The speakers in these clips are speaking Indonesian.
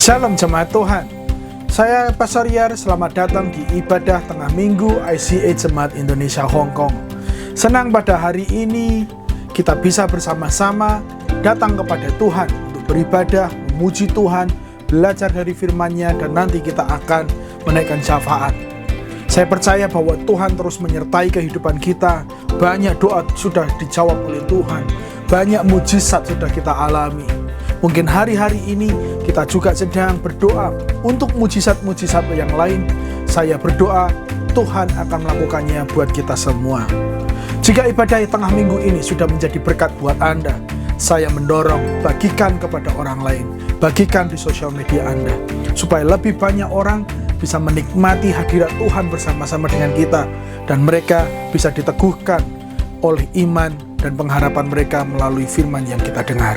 Shalom jemaat Tuhan. Saya Pastor Yar, selamat datang di ibadah tengah minggu ICA Jemaat Indonesia Hong Kong. Senang pada hari ini kita bisa bersama-sama datang kepada Tuhan untuk beribadah, memuji Tuhan, belajar dari firman-Nya, dan nanti kita akan menaikkan syafaat. Saya percaya bahwa Tuhan terus menyertai kehidupan kita. Banyak doa sudah dijawab oleh Tuhan. Banyak mujizat sudah kita alami. Mungkin hari-hari ini kita juga sedang berdoa untuk mujizat-mujizat yang lain. Saya berdoa Tuhan akan melakukannya buat kita semua. Jika ibadah tengah minggu ini sudah menjadi berkat buat Anda, saya mendorong bagikan kepada orang lain, bagikan di sosial media Anda, supaya lebih banyak orang bisa menikmati hadirat Tuhan bersama-sama dengan kita, dan mereka bisa diteguhkan oleh iman dan pengharapan mereka melalui firman yang kita dengar.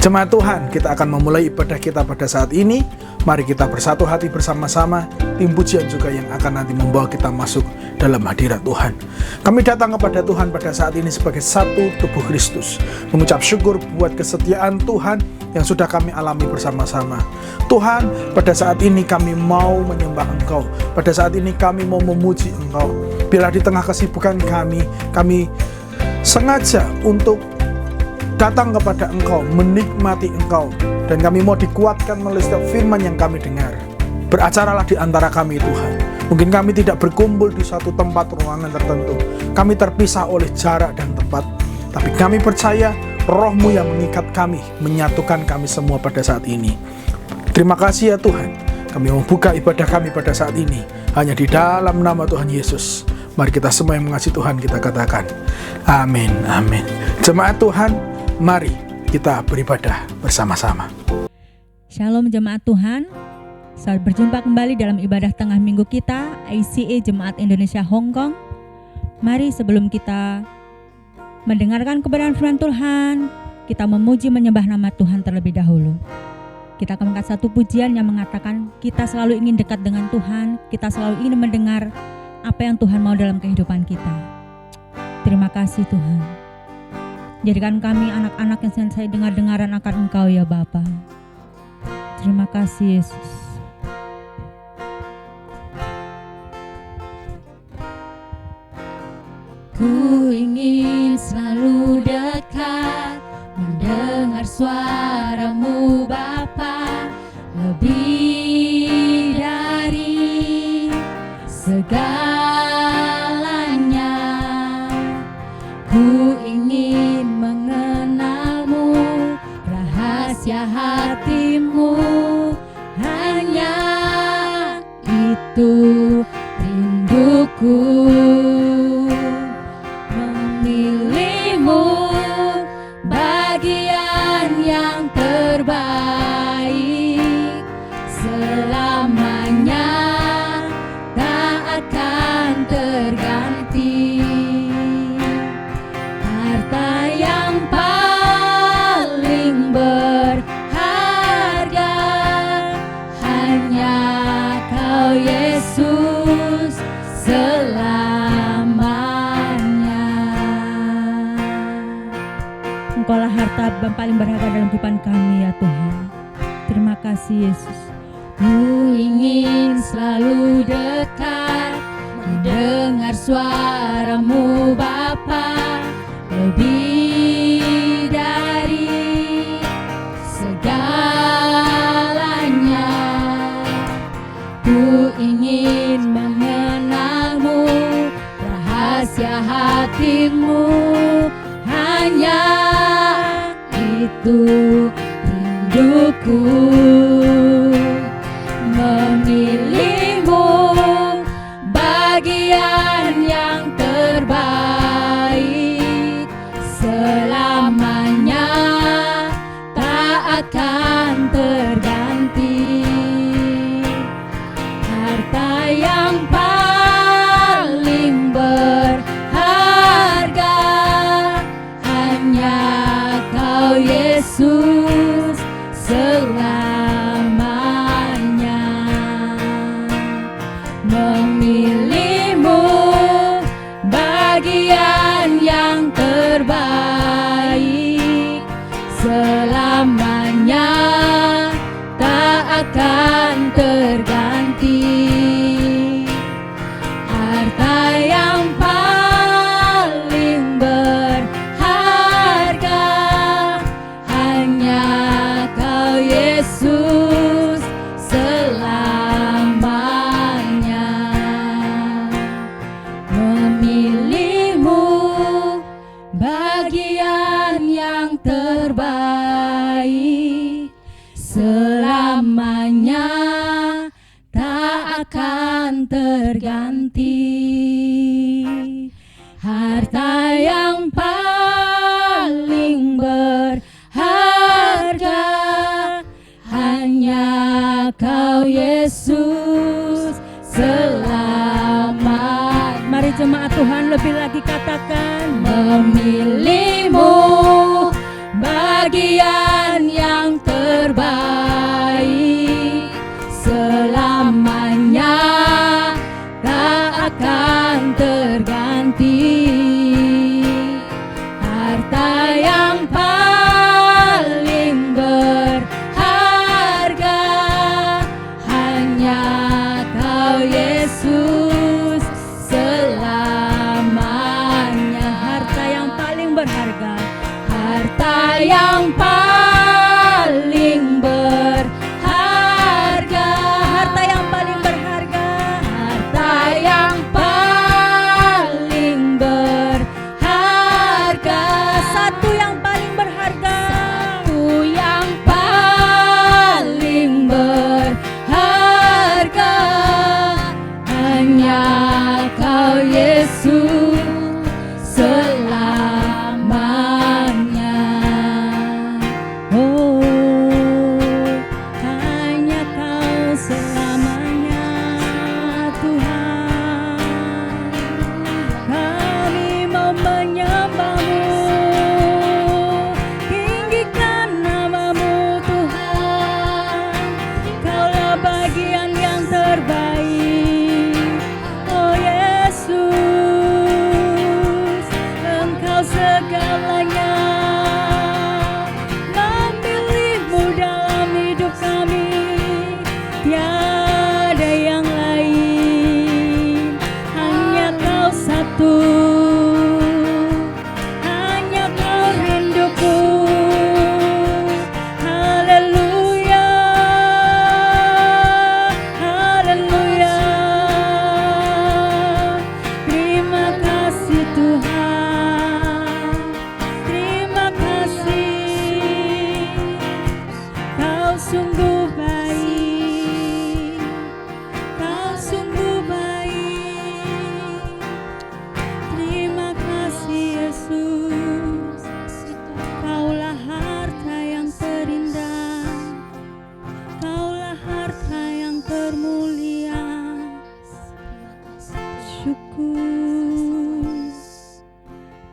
Jemaat Tuhan, kita akan memulai ibadah kita pada saat ini. Mari kita bersatu hati bersama-sama, tim pujian juga yang akan nanti membawa kita masuk dalam hadirat Tuhan. Kami datang kepada Tuhan pada saat ini sebagai satu tubuh Kristus, mengucap syukur buat kesetiaan Tuhan yang sudah kami alami bersama-sama. Tuhan, pada saat ini kami mau menyembah Engkau. Pada saat ini kami mau memuji Engkau. Bila di tengah kesibukan kami sengaja untuk datang kepada Engkau, menikmati Engkau, dan kami mau dikuatkan melalui setiap firman yang kami dengar. Beracaralah di antara kami Tuhan. Mungkin kami tidak berkumpul di suatu tempat ruangan tertentu, kami terpisah oleh jarak dan tempat, tapi kami percaya Roh-Mu yang mengikat kami, menyatukan kami semua pada saat ini. Terima kasih ya Tuhan. Kami membuka ibadah kami pada saat ini hanya di dalam nama Tuhan Yesus. Mari kita semua yang mengasihi Tuhan kita katakan amin, amin. Jemaat Tuhan, mari kita beribadah bersama-sama. Shalom jemaat Tuhan. Selamat berjumpa kembali dalam ibadah tengah minggu kita ICA Jemaat Indonesia Hong Kong. Mari sebelum kita mendengarkan kebenaran firman Tuhan, kita memuji menyembah nama Tuhan terlebih dahulu. Kita akan mengangkat satu pujian yang mengatakan kita selalu ingin dekat dengan Tuhan, kita selalu ingin mendengar apa yang Tuhan mau dalam kehidupan kita. Terima kasih Tuhan. Jadikan kami anak-anak yang senantiasa dengar-dengaran akan Engkau ya Bapa. Terima kasih Yesus. Ku ingin selalu dekat, mendengar suara-Mu Bapa, lebih dari segalanya. Ku ingin mengenal-Mu, rahasia hati-Mu, hanya itu rinduku. Memilih-Mu bagian yang terbaik, selamanya tak akan terganti. Harta yang paling berharga hanya Kau Yesus selamanya. Engkaulah harta yang paling berharga dalam kehidupan kami ya Tuhan. Terima kasih Yesus. Ku ingin selalu dekat, mendengar suara-Mu Bapa, lebih dari segalanya. Ku ingin mengenal-Mu, rahasia hati-Mu, hanya itu rinduku. Memilih-Mu bagian yang terbaik, selamanya tak akan terganti. Harta yang paling berharga hanya Kau Yesus selamanya. Memilih-Mu bagian yang terbaik, selamanya tak akan terganti. Harta yang paling berharga hanya Kau Yesus selamanya. Memilihmu bagian yang terbaik, selamanya tak akan terganti. Harta yang paling berharga hanya Kau Yesus selamat. Mari jemaat Tuhan lebih lagi katakan, Memilihmu bagian yang terbaik, selamanya tak akan terganti. Harta yang paling berharga hanya Kau Yesus selamanya. harta yang paling berharga, Harta yang paling berharga, harta yang paling berharga, harta yang paling berharga, satu yang paling berharga, satu yang paling berharga hanya Kau Yesus selamanya. oh hanya Kau selamanya Tuhan. Kami mau menyembah-Mu, tinggikan nama-Mu Tuhan. Kaulah bagian yang terbaik, oh Yesus, Engkau segalanya. Memilih-Mu dalam hidup kami, tiada yang lain, hanya Kau satu, hanya Kau rinduku. Haleluya, haleluya. Terima kasih Tuhan, terima kasih. Kau sungguh baik, Kau sungguh baik. Terima kasih Yesus, Kaulah harta yang terindah, Kaulah harta yang termulia. Syukur,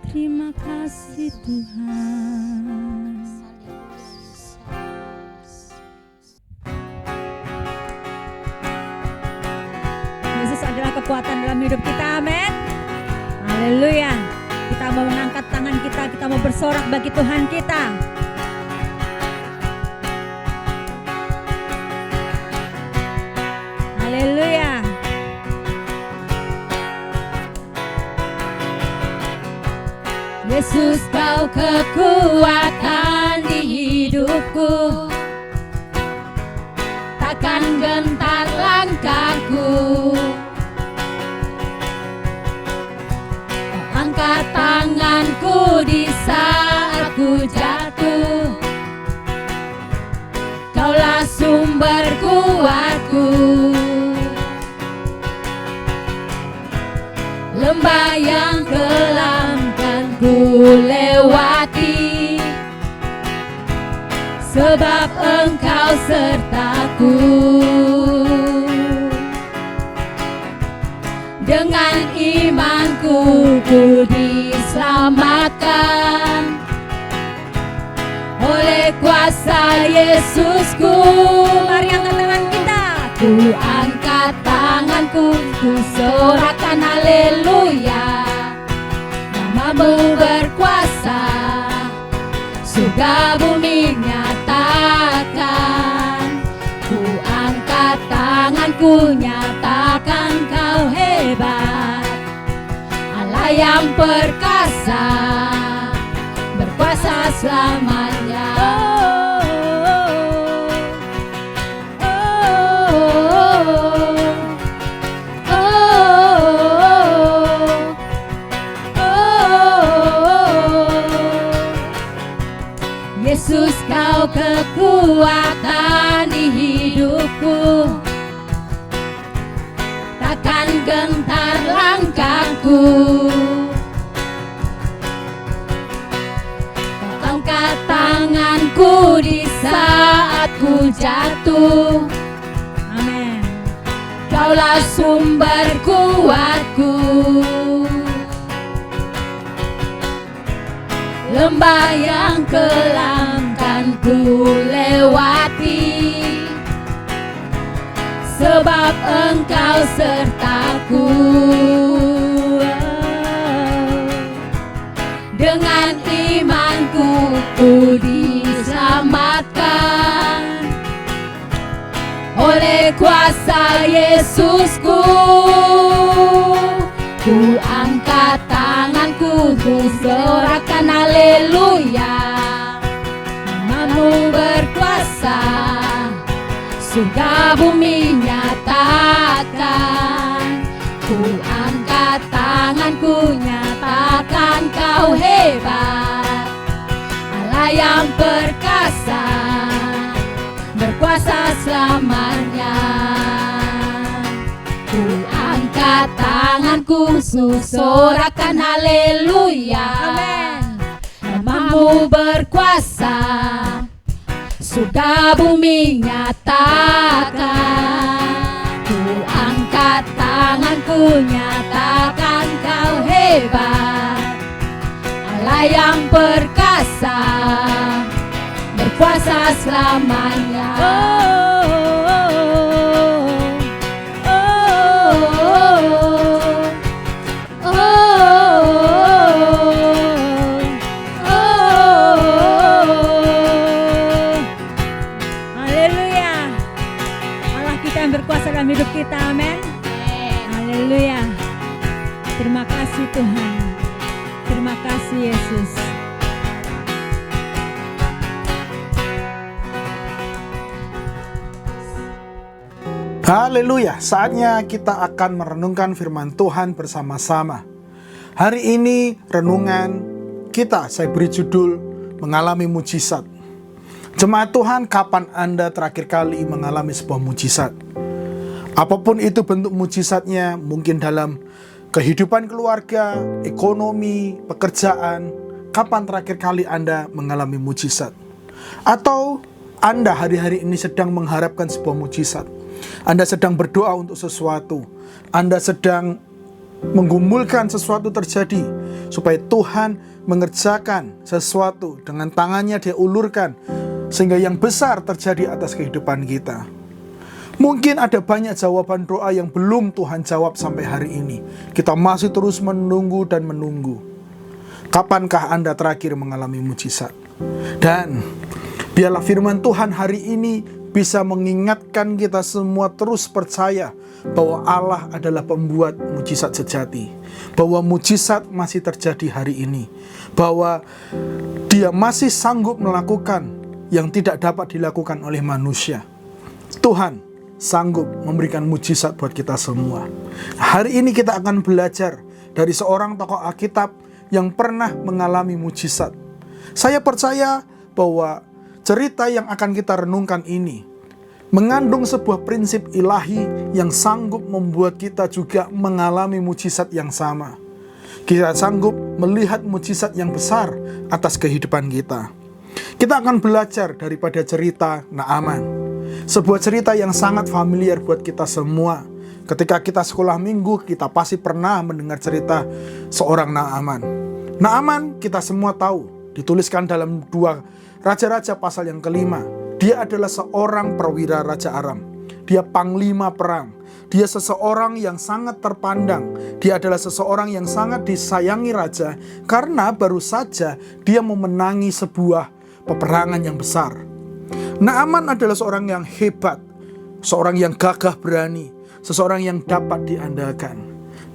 terima kasih Tuhan. Yesus adalah kekuatan dalam hidup kita, amin. Haleluya. Kita mau mengangkat tangan kita mau bersorak bagi Tuhan kita. Haleluya. Yesus, Kau kekuatan di hidupku, takkan gentar langkahku. Kau angkat tanganku di saat ku jatuh, Kaulah sumber kuatku. Lembah yang kelam kan ku lewati, sebab Engkau sertaku. Dengan imanku ku diselamatkan oleh kuasa Yesusku. Mari angkat tangan kita. Ku angkat tanganku, ku sorakan haleluya. Nama-Mu berkuasa, surga bumi nyatakan. Ku ku nyatakan kau hebat, Allah yang perkasa, berkuasa selamanya. Yesus, kau kekuatan di hidupku, takkan gentar langkahku. Kau angkat tanganku di saat ku jatuh. Amin. Kaulah sumber kuatku. Lembah yang kelam kan ku lewati, sebab Engkau sertaku. Dengan imanku ku diselamatkan oleh kuasa Yesusku. Ku angkat tanganku, ku sorakan haleluya. Namamu berkuasa, surga bumi nyatakan. Ku angkat tanganku, nyatakan kau hebat, Allah yang perkasa, berkuasa selamanya. Ku angkat tanganku, sorakan haleluya. Amin. Namamu berkuasa, surga bumi nyatakan. Ku angkat tanganku, nyatakan kau hebat, Allah yang perkasa, berkuasa selamanya. Berkuasa dalam hidup kita, amin. Haleluya. Terima kasih Tuhan. Terima kasih Yesus. Haleluya, saatnya kita akan merenungkan firman Tuhan bersama-sama. Hari ini renungan kita saya beri judul mengalami mujizat. Jemaat Tuhan, kapan Anda terakhir kali mengalami sebuah mujizat? Apapun itu bentuk mujizatnya, mungkin dalam kehidupan keluarga, ekonomi, pekerjaan. Kapan terakhir kali Anda mengalami mujizat? Atau Anda hari-hari ini sedang mengharapkan sebuah mujizat? Anda sedang berdoa untuk sesuatu, Anda sedang menggumulkan sesuatu terjadi, supaya Tuhan mengerjakan sesuatu dengan tangannya dia ulurkan, sehingga yang besar terjadi atas kehidupan kita. Mungkin ada banyak jawaban doa yang belum Tuhan jawab sampai hari ini. Kita masih terus menunggu dan menunggu. Kapankah Anda terakhir mengalami mujizat? Dan biarlah firman Tuhan hari ini bisa mengingatkan kita semua terus percaya bahwa Allah adalah pembuat mujizat sejati. Bahwa mujizat masih terjadi hari ini. Bahwa Dia masih sanggup melakukan yang tidak dapat dilakukan oleh manusia. Tuhan sanggup memberikan mujizat buat kita semua. Hari ini kita akan belajar dari seorang tokoh Alkitab yang pernah mengalami mujizat. Saya percaya bahwa cerita yang akan kita renungkan ini mengandung sebuah prinsip ilahi yang sanggup membuat kita juga mengalami mujizat yang sama. Kita sanggup melihat mujizat yang besar atas kehidupan kita. Kita akan belajar daripada cerita Naaman. Sebuah cerita yang sangat familiar buat kita semua. Ketika kita sekolah minggu, kita pasti pernah mendengar cerita seorang Naaman. Naaman kita semua tahu, dituliskan dalam 2 Raja-Raja pasal yang ke-5. Dia adalah seorang perwira Raja Aram. Dia panglima perang. Dia seseorang yang sangat terpandang. Dia adalah seseorang yang sangat disayangi raja, karena baru saja dia memenangi sebuah peperangan yang besar. Naaman adalah seorang yang hebat. seorang yang gagah berani, seseorang yang dapat diandalkan.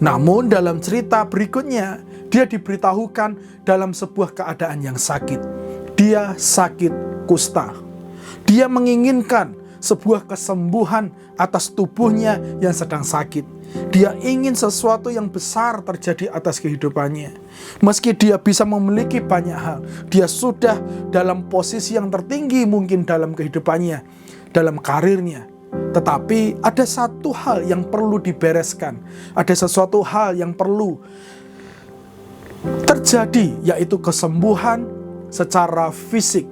Namun dalam cerita berikutnya, dia diberitahukan dalam sebuah keadaan yang sakit. Dia sakit kusta. Dia menginginkan sebuah kesembuhan atas tubuhnya yang sedang sakit. Dia ingin sesuatu yang besar terjadi atas kehidupannya. Meski dia bisa memiliki banyak hal, dia sudah dalam posisi yang tertinggi mungkin dalam kehidupannya, dalam karirnya. Tetapi ada satu hal yang perlu dibereskan. Ada sesuatu hal yang perlu terjadi, yaitu kesembuhan secara fisik.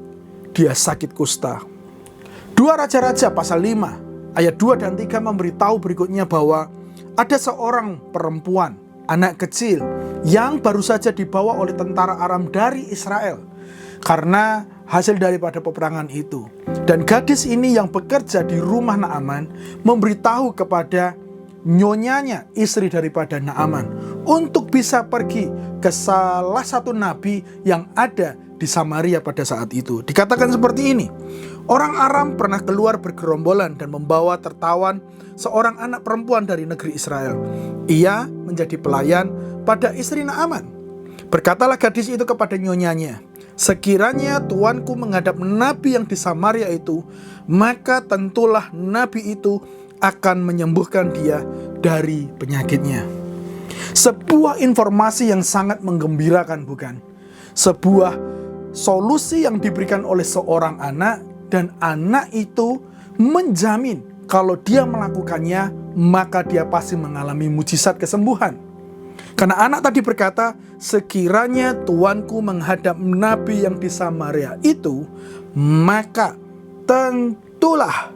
Dia sakit kusta. 2 Raja-Raja pasal 5 ayat 2 dan 3 memberitahu berikutnya bahwa ada seorang perempuan, anak kecil, yang baru saja dibawa oleh tentara Aram dari Israel karena hasil daripada peperangan itu. Dan gadis ini yang bekerja di rumah Naaman memberitahu kepada nyonyanya, istri daripada Naaman, untuk bisa pergi ke salah satu nabi yang ada di Samaria pada saat itu. Dikatakan seperti ini, orang Aram pernah keluar bergerombolan dan membawa tertawan seorang anak perempuan dari negeri Israel. Ia menjadi pelayan pada istri Naaman. Berkatalah gadis itu kepada nyonyanya, sekiranya tuanku menghadap nabi yang di Samaria itu, maka tentulah nabi itu akan menyembuhkan dia dari penyakitnya. Sebuah informasi yang sangat menggembirakan, bukan? Sebuah solusi yang diberikan oleh seorang anak, dan anak itu menjamin kalau dia melakukannya, maka dia pasti mengalami mujizat kesembuhan. Karena anak tadi berkata, sekiranya tuanku menghadap nabi yang di Samaria itu, maka tentulah,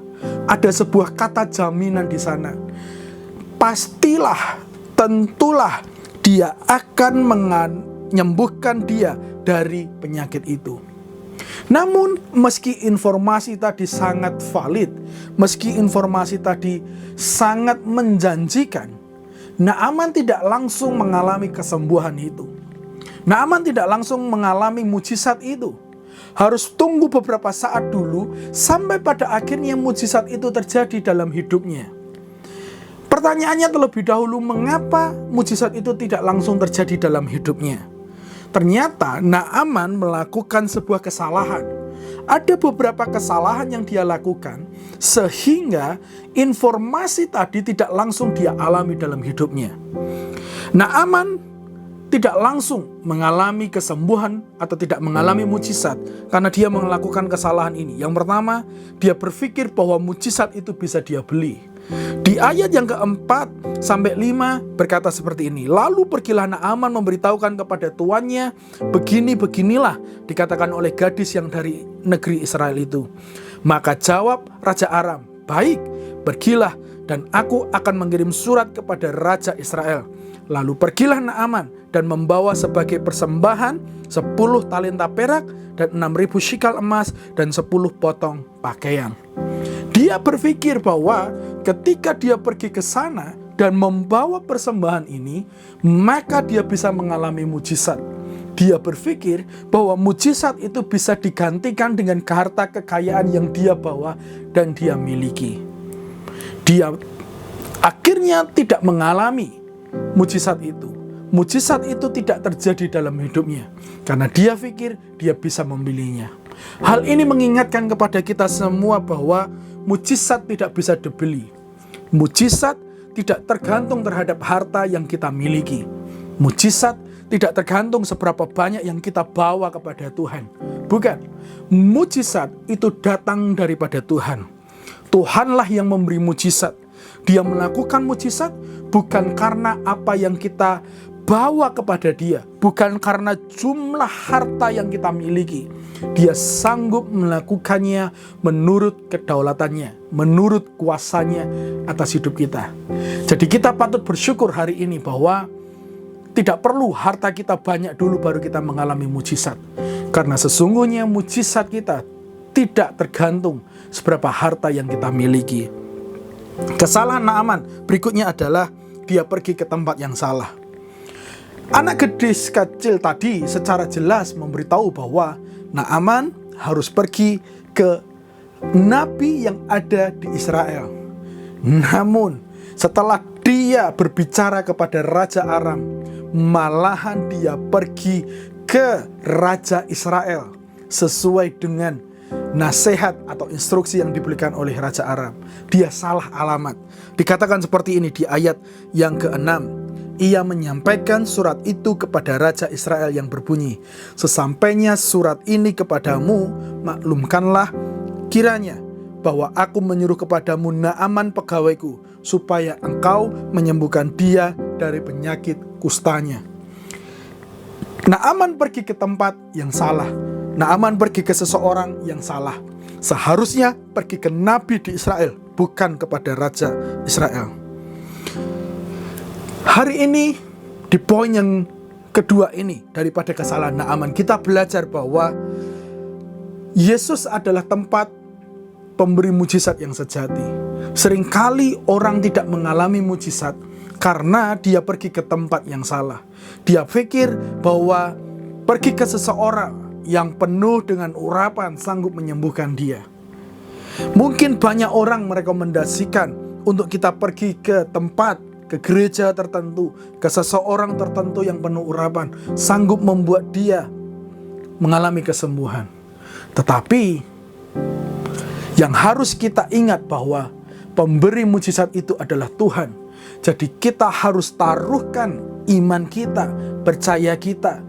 ada sebuah kata jaminan di sana. Pastilah, tentulah dia akan menyembuhkan dia dari penyakit itu. Namun meski informasi tadi sangat valid, meski informasi tadi sangat menjanjikan, Naaman tidak langsung mengalami kesembuhan itu. Naaman tidak langsung mengalami mujizat itu. Harus tunggu beberapa saat dulu sampai pada akhirnya mujizat itu terjadi dalam hidupnya. Pertanyaannya terlebih dahulu, mengapa mujizat itu tidak langsung terjadi dalam hidupnya? Ternyata Naaman melakukan sebuah kesalahan. Ada beberapa kesalahan yang dia lakukan sehingga informasi tadi tidak langsung dia alami dalam hidupnya. Naaman tidak langsung mengalami kesembuhan atau tidak mengalami mujizat karena dia melakukan kesalahan ini. Yang pertama, dia berpikir bahwa mujizat itu bisa dia beli. Di ayat yang keempat sampai 5 berkata seperti ini, lalu pergilah Naaman memberitahukan kepada tuannya, begini-beginilah dikatakan oleh gadis yang dari negeri Israel itu. Maka jawab Raja Aram, baik, pergilah dan aku akan mengirim surat kepada Raja Israel. Lalu pergilah Naaman dan membawa sebagai persembahan 10 talenta perak dan 6.000 shikal emas dan 10 potong pakaian. Dia berpikir bahwa ketika dia pergi ke sana dan membawa persembahan ini, maka dia bisa mengalami mujizat. Dia berpikir bahwa mujizat itu bisa digantikan dengan harta kekayaan yang dia bawa dan dia miliki. Dia akhirnya tidak mengalami mujizat itu. Mujizat itu tidak terjadi dalam hidupnya karena dia pikir dia bisa membelinya. Hal ini mengingatkan kepada kita semua bahwa mujizat tidak bisa dibeli. Mujizat tidak tergantung terhadap harta yang kita miliki. Mujizat tidak tergantung seberapa banyak yang kita bawa kepada Tuhan. Bukan. Mujizat itu datang daripada Tuhan. Tuhanlah yang memberi mujizat. Dia melakukan mujizat bukan karena apa yang kita bawa kepada dia, bukan karena jumlah harta yang kita miliki. Dia sanggup melakukannya menurut kedaulatannya, menurut kuasanya atas hidup kita. Jadi kita patut bersyukur hari ini bahwa tidak perlu harta kita banyak dulu baru kita mengalami mujizat. Karena sesungguhnya mujizat kita tidak tergantung seberapa harta yang kita miliki. Kesalahan Naaman berikutnya adalah dia pergi ke tempat yang salah. Anak gadis kecil tadi secara jelas memberitahu bahwa Naaman harus pergi ke nabi yang ada di Israel. Namun setelah dia berbicara kepada Raja Aram, malahan dia pergi ke Raja Israel sesuai dengan nasihat atau instruksi yang diberikan oleh Raja Aram. Dia salah alamat. Dikatakan seperti ini di ayat yang ke-6. Ia menyampaikan surat itu kepada Raja Israel yang berbunyi, sesampainya surat ini kepadamu, maklumkanlah kiranya bahwa aku menyuruh kepadamu Naaman pegawaiku, supaya engkau menyembuhkan dia dari penyakit kustanya. Naaman pergi ke tempat yang salah. Naaman pergi ke seseorang yang salah. Seharusnya pergi ke nabi di Israel, bukan kepada Raja Israel. Hari ini, di poin yang kedua ini, daripada kesalahan Naaman, kita belajar bahwa Yesus adalah tempat pemberi mujizat yang sejati. Seringkali orang tidak mengalami mujizat karena dia pergi ke tempat yang salah. Dia pikir bahwa pergi ke seseorang yang penuh dengan urapan sanggup menyembuhkan dia. Mungkin banyak orang merekomendasikan untuk kita pergi ke tempat, ke gereja tertentu, ke seseorang tertentu yang penuh urapan, sanggup membuat dia mengalami kesembuhan. Tetapi yang harus kita ingat bahwa pemberi mujizat itu adalah Tuhan. Jadi kita harus taruhkan iman kita, percaya kita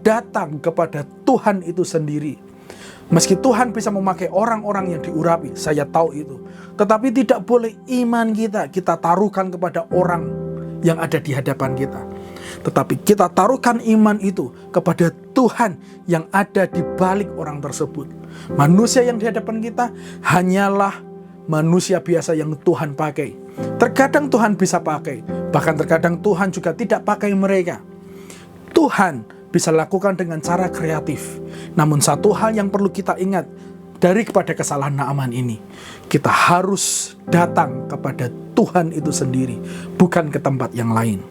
datang kepada Tuhan itu sendiri. Meski Tuhan bisa memakai orang-orang yang diurapi, saya tahu itu. Tetapi tidak boleh iman kita taruhkan kepada orang yang ada di hadapan kita. Tetapi kita taruhkan iman itu kepada Tuhan yang ada di balik orang tersebut. Manusia yang di hadapan kita hanyalah manusia biasa yang Tuhan pakai. Terkadang Tuhan bisa pakai, bahkan terkadang Tuhan juga tidak pakai mereka. Tuhan bisa lakukan dengan cara kreatif. Namun satu hal yang perlu kita ingat daripada kesalahan Naaman ini, kita harus datang kepada Tuhan itu sendiri, bukan ke tempat yang lain.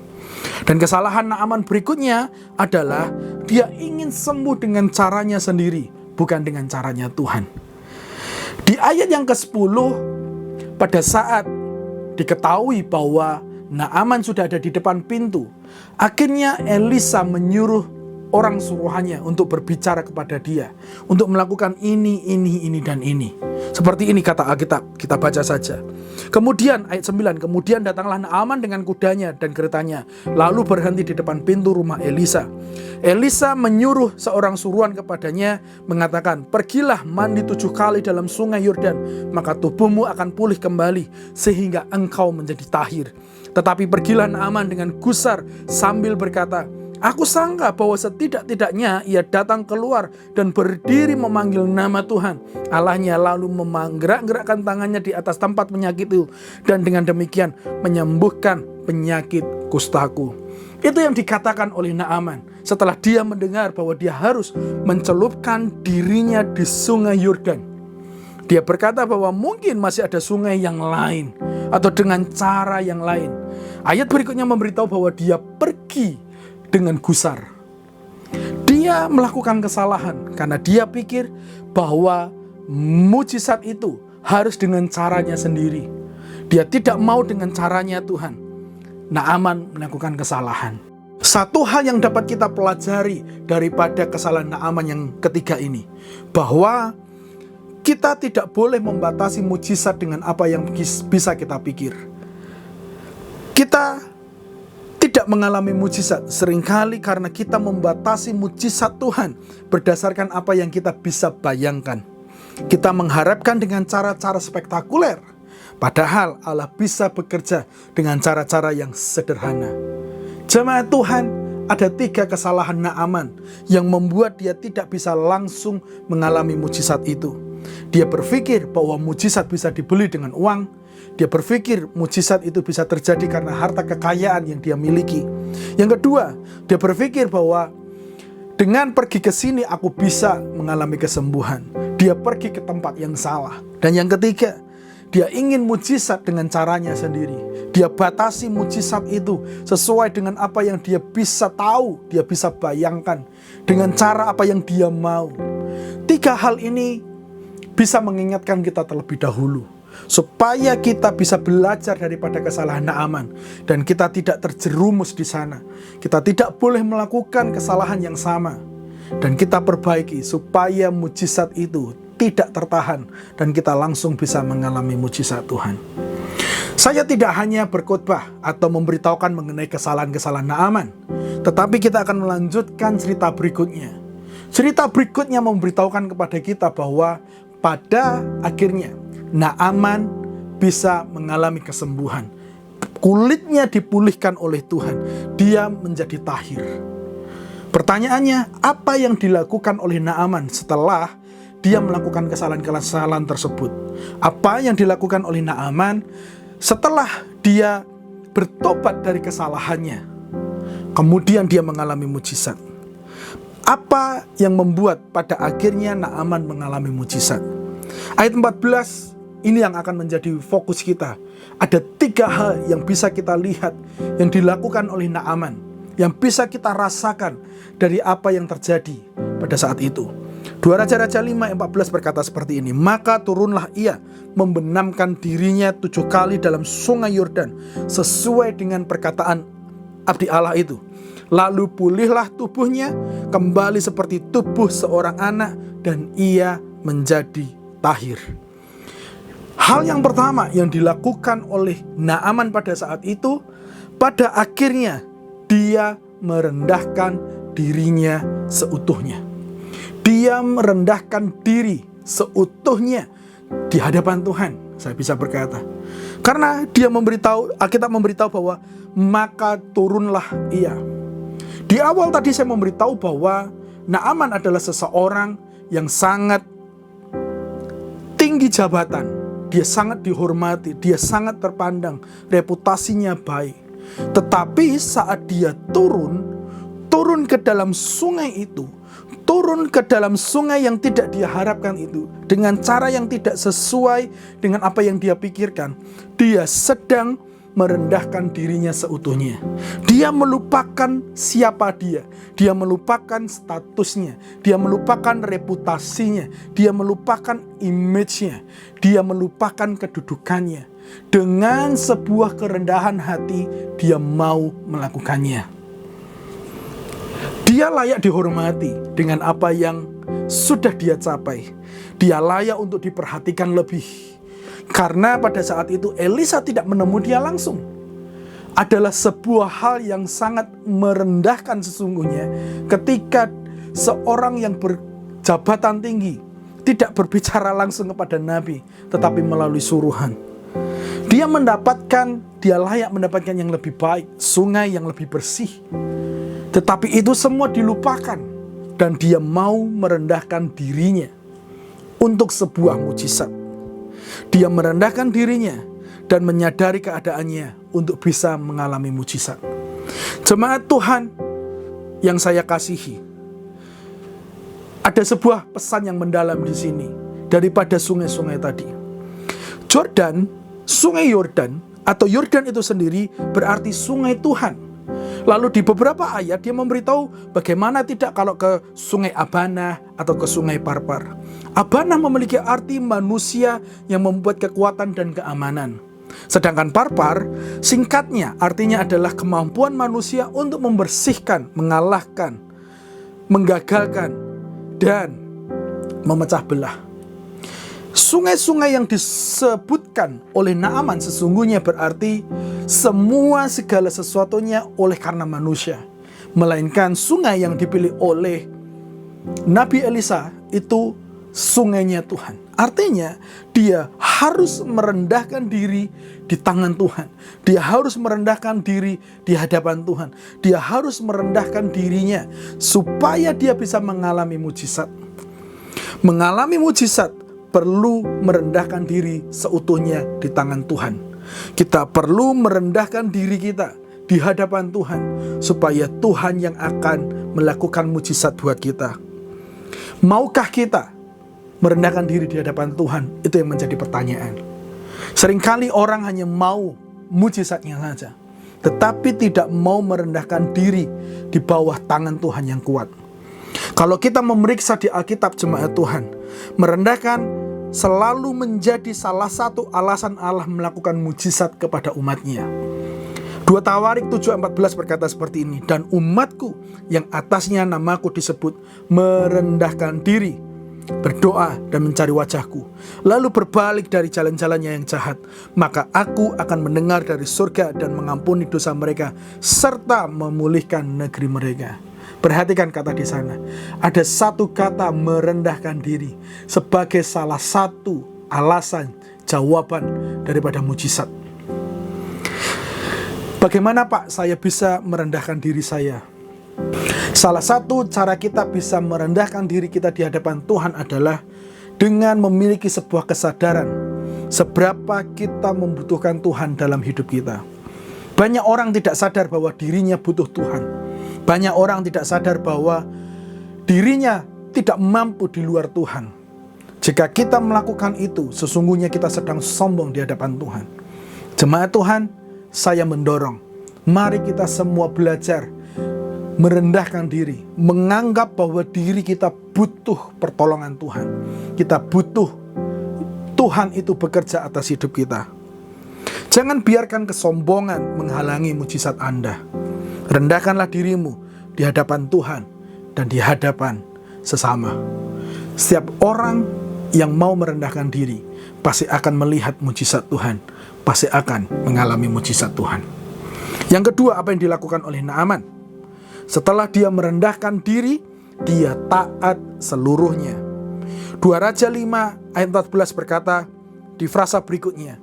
Dan kesalahan Naaman berikutnya adalah dia ingin sembuh dengan caranya sendiri, bukan dengan caranya Tuhan. Di ayat yang ke-10, pada saat diketahui bahwa Naaman sudah ada di depan pintu, akhirnya Elisa menyuruh orang suruhannya untuk berbicara kepada dia, untuk melakukan ini, dan ini. Seperti ini kata Alkitab, kita baca saja. Kemudian ayat 9, kemudian datanglah Naaman dengan kudanya dan keretanya, lalu berhenti di depan pintu rumah Elisa. Elisa menyuruh seorang suruhan kepadanya, mengatakan, pergilah mandi 7 kali dalam sungai Yordan, maka tubuhmu akan pulih kembali, sehingga engkau menjadi tahir. Tetapi pergilah Naaman dengan gusar sambil berkata, aku sangka bahwa setidak-tidaknya ia datang keluar dan berdiri memanggil nama Tuhan Allahnya, lalu menggerak-gerakkan tangannya di atas tempat penyakit itu, dan dengan demikian menyembuhkan penyakit kustaku. Itu yang dikatakan oleh Naaman setelah dia mendengar bahwa dia harus mencelupkan dirinya di sungai Yordan. Dia berkata bahwa mungkin masih ada sungai yang lain atau dengan cara yang lain. Ayat berikutnya memberitahu bahwa dia pergi dengan gusar. Dia melakukan kesalahan karena dia pikir bahwa mujizat itu harus dengan caranya sendiri. Dia tidak mau dengan caranya Tuhan. Naaman melakukan kesalahan. Satu hal yang dapat kita pelajari daripada kesalahan Naaman yang ketiga ini, bahwa kita tidak boleh membatasi mujizat dengan apa yang bisa kita pikir. Kita tidak mengalami mujizat seringkali karena kita membatasi mujizat Tuhan berdasarkan apa yang kita bisa bayangkan. Kita mengharapkan dengan cara-cara spektakuler, padahal Allah bisa bekerja dengan cara-cara yang sederhana. Jemaat Tuhan, ada 3 kesalahan Naaman yang membuat dia tidak bisa langsung mengalami mujizat itu. Dia berpikir bahwa mujizat bisa dibeli dengan uang. Dia berpikir mujizat itu bisa terjadi karena harta kekayaan yang dia miliki. Yang kedua, dia berpikir bahwa dengan pergi ke sini aku bisa mengalami kesembuhan. Dia pergi ke tempat yang salah. Dan yang ketiga, dia ingin mujizat dengan caranya sendiri. Dia batasi mujizat itu sesuai dengan apa yang dia bisa tahu, dia bisa bayangkan, dengan cara apa yang dia mau. 3 hal ini bisa mengingatkan kita terlebih dahulu supaya kita bisa belajar daripada kesalahan Naaman dan kita tidak terjerumus di sana. Kita tidak boleh melakukan kesalahan yang sama dan kita perbaiki supaya mujizat itu tidak tertahan dan kita langsung bisa mengalami mujizat Tuhan. Saya tidak hanya berkhotbah atau memberitahukan mengenai kesalahan-kesalahan Naaman, tetapi kita akan melanjutkan cerita berikutnya. Cerita berikutnya memberitahukan kepada kita bahwa pada akhirnya Naaman bisa mengalami kesembuhan. Kulitnya dipulihkan oleh Tuhan. Dia menjadi tahir. Pertanyaannya, apa yang dilakukan oleh Naaman setelah dia melakukan kesalahan-kesalahan tersebut? Apa yang dilakukan oleh Naaman setelah dia bertobat dari kesalahannya? Kemudian dia mengalami mujizat. Apa yang membuat pada akhirnya Naaman mengalami mujizat? Ayat 14 ini yang akan menjadi fokus kita. Ada 3 hal yang bisa kita lihat yang dilakukan oleh Naaman, yang bisa kita rasakan dari apa yang terjadi pada saat itu. 2 Raja-Raja 5 ayat 14 berkata seperti ini. Maka turunlah ia membenamkan dirinya 7 kali dalam sungai Yordan sesuai dengan perkataan abdi Allah itu. Lalu pulihlah tubuhnya kembali seperti tubuh seorang anak dan ia menjadi tahir. Hal yang pertama yang dilakukan oleh Naaman pada saat itu, pada akhirnya dia merendahkan dirinya seutuhnya. Dia merendahkan diri seutuhnya di hadapan Tuhan, saya bisa berkata. Karena dia memberitahu, Alkitab memberitahu bahwa maka turunlah ia. Di awal tadi saya memberitahu bahwa Naaman adalah seseorang yang sangat tinggi jabatan. Dia sangat dihormati, dia sangat terpandang, reputasinya baik. Tetapi saat dia turun ke dalam sungai itu, turun ke dalam sungai yang tidak dia harapkan itu, dengan cara yang tidak sesuai dengan apa yang dia pikirkan, dia sedang merendahkan dirinya seutuhnya. Dia melupakan siapa dia. Dia melupakan statusnya. Dia melupakan reputasinya. Dia melupakan image-nya. Dia melupakan kedudukannya. Dengan sebuah kerendahan hati, dia mau melakukannya. Dia layak dihormati dengan apa yang sudah dia capai. Dia layak untuk diperhatikan lebih. Karena pada saat itu Elisa tidak menemui dia langsung. Adalah sebuah hal yang sangat merendahkan sesungguhnya ketika seorang yang berjabatan tinggi tidak berbicara langsung kepada Nabi, tetapi melalui suruhan. Dia layak mendapatkan yang lebih baik, sungai yang lebih bersih. Tetapi itu semua dilupakan dan dia mau merendahkan dirinya untuk sebuah mujizat. Dia merendahkan dirinya dan menyadari keadaannya untuk bisa mengalami mujizat. Jemaat Tuhan yang saya kasihi, ada sebuah pesan yang mendalam di sini daripada sungai-sungai tadi. Sungai Yordan atau Yordan itu sendiri berarti sungai Tuhan. Lalu di beberapa ayat dia memberitahu bagaimana tidak kalau ke sungai Abana atau ke sungai Parpar. Abana memiliki arti manusia yang membuat kekuatan dan keamanan. Sedangkan Parpar singkatnya artinya adalah kemampuan manusia untuk membersihkan, mengalahkan, menggagalkan, dan memecah belah. Sungai-sungai yang disebutkan oleh Naaman sesungguhnya berarti semua segala sesuatunya oleh karena manusia. Melainkan sungai yang dipilih oleh Nabi Elisa itu sungainya Tuhan. Artinya dia harus merendahkan diri di tangan Tuhan. Dia harus merendahkan diri di hadapan Tuhan. Dia harus merendahkan dirinya supaya dia bisa mengalami mujizat. Mengalami mujizat perlu merendahkan diri seutuhnya di tangan Tuhan. Kita perlu merendahkan diri kita di hadapan Tuhan supaya Tuhan yang akan melakukan mujizat buat kita. Maukah kita merendahkan diri di hadapan Tuhan? Itu yang menjadi pertanyaan. Seringkali orang hanya mau mujizatnya saja, tetapi tidak mau merendahkan diri di bawah tangan Tuhan yang kuat. Kalau kita memeriksa di Alkitab jemaat Tuhan, merendahkan selalu menjadi salah satu alasan Allah melakukan mujizat kepada umatnya. 2 Tawarik 7:14 berkata seperti ini, dan umatku yang atasnya namaku disebut merendahkan diri, berdoa dan mencari wajahku, lalu berbalik dari jalan-jalannya yang jahat, maka aku akan mendengar dari surga dan mengampuni dosa mereka serta memulihkan negeri mereka. Perhatikan kata di sana. Ada satu kata merendahkan diri sebagai salah satu alasan jawaban daripada mujizat. Bagaimana Pak saya bisa merendahkan diri saya? Salah satu cara kita bisa merendahkan diri kita di hadapan Tuhan adalah dengan memiliki sebuah kesadaran seberapa kita membutuhkan Tuhan dalam hidup kita. Banyak orang tidak sadar bahwa dirinya butuh Tuhan. Banyak orang tidak sadar bahwa dirinya tidak mampu di luar Tuhan. Jika kita melakukan itu, sesungguhnya kita sedang sombong di hadapan Tuhan. Jemaat Tuhan, saya mendorong, mari kita semua belajar merendahkan diri, menganggap bahwa diri kita butuh pertolongan Tuhan. Kita butuh Tuhan itu bekerja atas hidup kita. Jangan biarkan kesombongan menghalangi mujizat Anda. Rendahkanlah dirimu di hadapan Tuhan dan di hadapan sesama. Setiap orang yang mau merendahkan diri pasti akan melihat mujizat Tuhan, pasti akan mengalami mujizat Tuhan. Yang kedua, apa yang dilakukan oleh Naaman? Setelah dia merendahkan diri, dia taat seluruhnya. 2 Raja 5 ayat 14 berkata di frasa berikutnya,